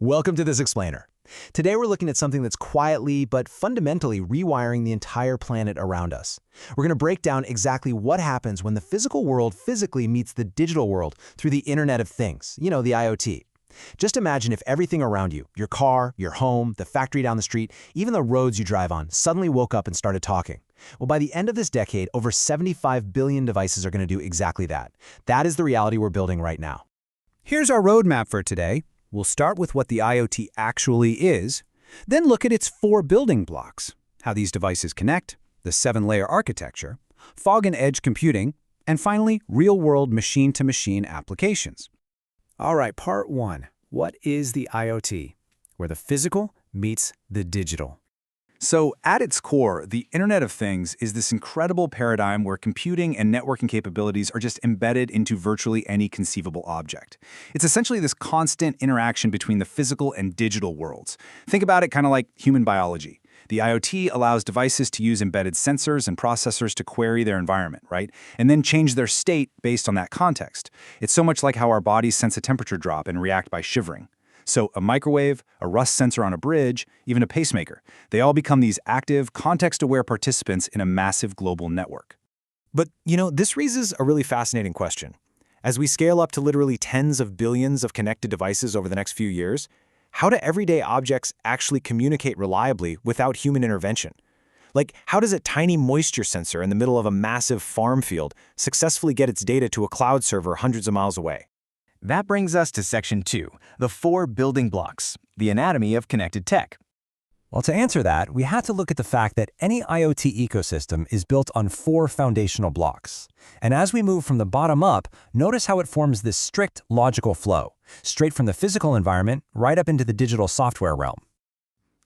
Welcome to This Explainer. Today we're looking at something that's quietly but fundamentally rewiring the entire planet around us. We're going to break down exactly what happens when the physical world physically meets the digital world through the Internet of Things, the IoT. Just imagine if everything around you, your car, your home, the factory down the street, even the roads you drive on, suddenly woke up and started talking. Well, by the end of this decade, over 75 billion devices are going to do exactly that. That is the reality we're building right now. Here's our roadmap for today. We'll start with what the IoT actually is, then look at its 4 building blocks, how these devices connect, the 7-layer architecture, fog and edge computing, and finally, real-world machine-to-machine applications. All right, part 1. What is the IoT? Where the physical meets the digital. So, at its core, the Internet of Things is this incredible paradigm where computing and networking capabilities are just embedded into virtually any conceivable object. It's essentially this constant interaction between the physical and digital worlds. Think about it kind of like human biology. The IoT allows devices to use embedded sensors and processors to query their environment, right? And then change their state based on that context. It's so much like how our bodies sense a temperature drop and react by shivering. So a microwave, a rust sensor on a bridge, even a pacemaker, they all become these active, context-aware participants in a massive global network. But, this raises a really fascinating question. As we scale up to literally tens of billions of connected devices over the next few years, how do everyday objects actually communicate reliably without human intervention? Like, how does a tiny moisture sensor in the middle of a massive farm field successfully get its data to a cloud server hundreds of miles away? That brings us to Section 2, the 4 building blocks, the anatomy of connected tech. Well, to answer that, we have to look at the fact that any IoT ecosystem is built on 4 foundational blocks. And as we move from the bottom up, notice how it forms this strict logical flow, straight from the physical environment right up into the digital software realm.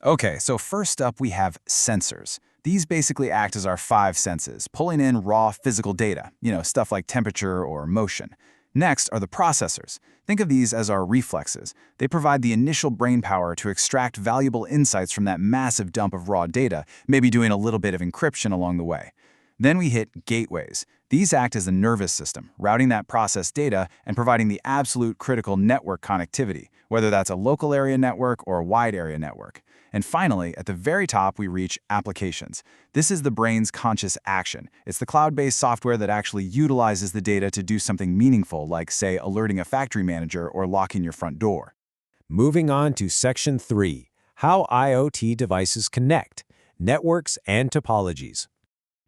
Okay, so first up we have sensors. These basically act as our 5 senses, pulling in raw physical data, stuff like temperature or motion. Next are the processors. Think of these as our reflexes. They provide the initial brain power to extract valuable insights from that massive dump of raw data, maybe doing a little bit of encryption along the way. Then we hit gateways. These act as a nervous system, routing that processed data and providing the absolute critical network connectivity, whether that's a local area network or a wide area network. And finally, at the very top, we reach applications. This is the brain's conscious action. It's the cloud-based software that actually utilizes the data to do something meaningful, like, say, alerting a factory manager or locking your front door. Moving on to Section 3, how IoT devices connect, networks and topologies.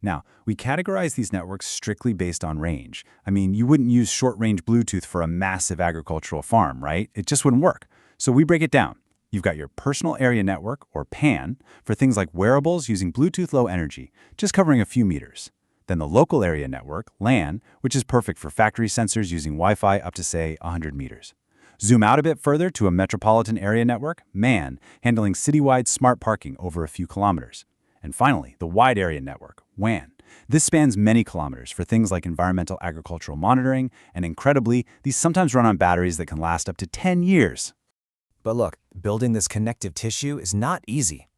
Now, we categorize these networks strictly based on range. I mean, you wouldn't use short-range Bluetooth for a massive agricultural farm, right? It just wouldn't work. So we break it down. You've got your personal area network, or PAN, for things like wearables using Bluetooth Low Energy, just covering a few meters. Then the local area network, LAN, which is perfect for factory sensors using Wi-Fi up to, say, 100 meters. Zoom out a bit further to a metropolitan area network, MAN, handling citywide smart parking over a few kilometers. And finally, the wide area network, WAN. This spans many kilometers for things like environmental agricultural monitoring, and incredibly, these sometimes run on batteries that can last up to 10 years. But look, building this connective tissue is not easy.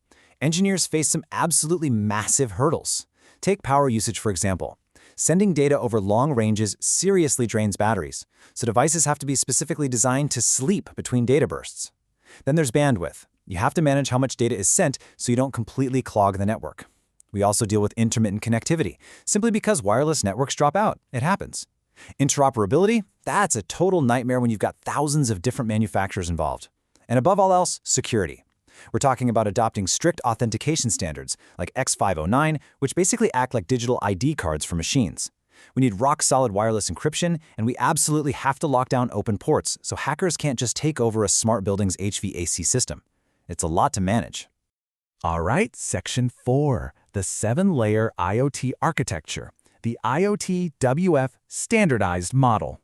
Engineers face some absolutely massive hurdles. Take power usage, for example. Sending data over long ranges seriously drains batteries, so devices have to be specifically designed to sleep between data bursts. Then there's bandwidth. You have to manage how much data is sent so you don't completely clog the network. We also deal with intermittent connectivity, simply because wireless networks drop out. It happens. Interoperability, that's a total nightmare when you've got thousands of different manufacturers involved. And above all else, security. We're talking about adopting strict authentication standards like X509, which basically act like digital ID cards for machines. We need rock-solid wireless encryption, and we absolutely have to lock down open ports so hackers can't just take over a smart building's HVAC system. It's a lot to manage. All right, Section 4, the 7-layer IoT architecture, the IoT WF standardized model.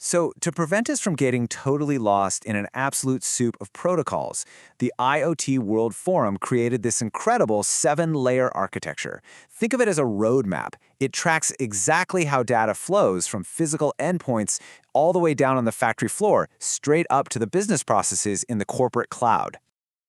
So, to prevent us from getting totally lost in an absolute soup of protocols, the IoT World Forum created this incredible 7-layer architecture. Think of it as a roadmap. It tracks exactly how data flows from physical endpoints all the way down on the factory floor, straight up to the business processes in the corporate cloud.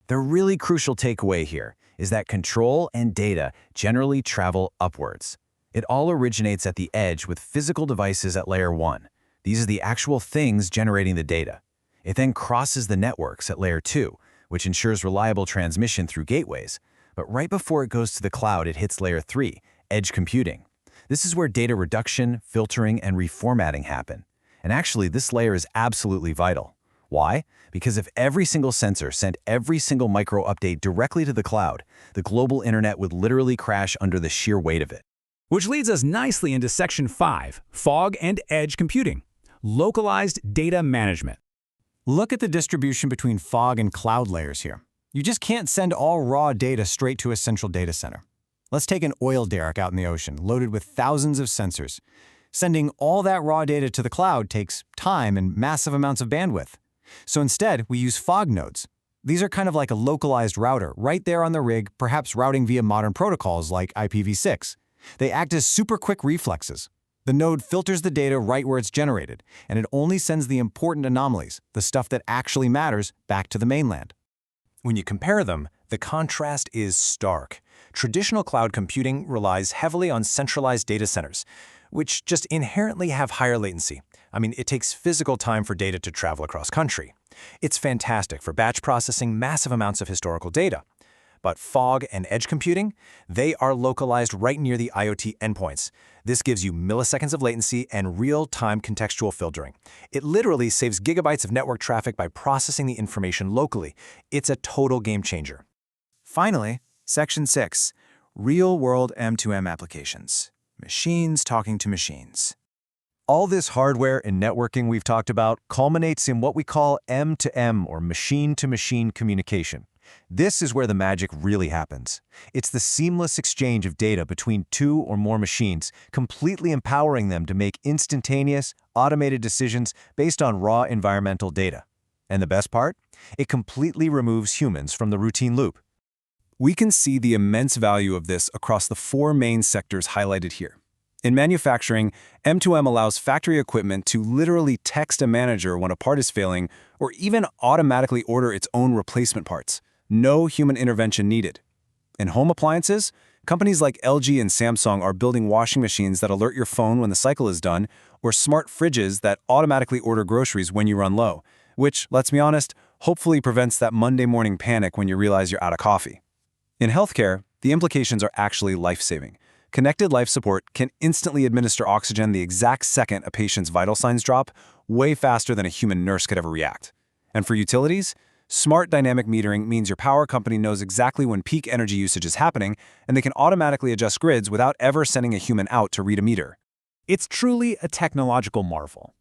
The really crucial takeaway here is that control and data generally travel upwards. It all originates at the edge with physical devices at layer 1. These are the actual things generating the data. It then crosses the networks at layer 2, which ensures reliable transmission through gateways. But right before it goes to the cloud, it hits layer 3, edge computing. This is where data reduction, filtering, and reformatting happen. And actually, this layer is absolutely vital. Why? Because if every single sensor sent every single micro update directly to the cloud, the global internet would literally crash under the sheer weight of it. Which leads us nicely into Section 5, Fog and Edge Computing, Localized Data Management. Look at the distribution between fog and cloud layers here. You just can't send all raw data straight to a central data center. Let's take an oil derrick out in the ocean, loaded with thousands of sensors. Sending all that raw data to the cloud takes time and massive amounts of bandwidth. So instead, we use fog nodes. These are kind of like a localized router right there on the rig, perhaps routing via modern protocols like IPv6. They act as super quick reflexes. The node filters the data right where it's generated, and it only sends the important anomalies, the stuff that actually matters, back to the mainland. When you compare them, the contrast is stark. Traditional cloud computing relies heavily on centralized data centers, which just inherently have higher latency. I mean, it takes physical time for data to travel across country. It's fantastic for batch processing massive amounts of historical data. But fog and edge computing, they are localized right near the IoT endpoints. This gives you milliseconds of latency and real-time contextual filtering. It literally saves gigabytes of network traffic by processing the information locally. It's a total game changer. Finally, Section 6, Real-World M2M Applications. Machines talking to machines. All this hardware and networking we've talked about culminates in what we call M2M, or machine-to-machine communication. This is where the magic really happens. It's the seamless exchange of data between two or more machines, completely empowering them to make instantaneous, automated decisions based on raw environmental data. And the best part? It completely removes humans from the routine loop. We can see the immense value of this across the 4 main sectors highlighted here. In manufacturing, M2M allows factory equipment to literally text a manager when a part is failing, or even automatically order its own replacement parts. No human intervention needed. In home appliances, companies like LG and Samsung are building washing machines that alert your phone when the cycle is done, or smart fridges that automatically order groceries when you run low, which, let's be honest, hopefully prevents that Monday morning panic when you realize you're out of coffee. In healthcare, the implications are actually life-saving. Connected life support can instantly administer oxygen the exact second a patient's vital signs drop, way faster than a human nurse could ever react. And for utilities, smart dynamic metering means your power company knows exactly when peak energy usage is happening, and they can automatically adjust grids without ever sending a human out to read a meter. It's truly a technological marvel.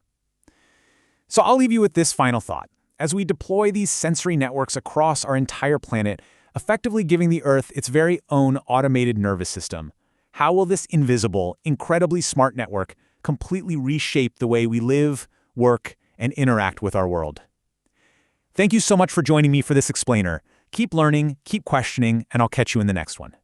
So I'll leave you with this final thought. As we deploy these sensory networks across our entire planet, effectively giving the Earth its very own automated nervous system, how will this invisible, incredibly smart network completely reshape the way we live, work, and interact with our world? Thank you so much for joining me for this explainer. Keep learning, keep questioning, and I'll catch you in the next one.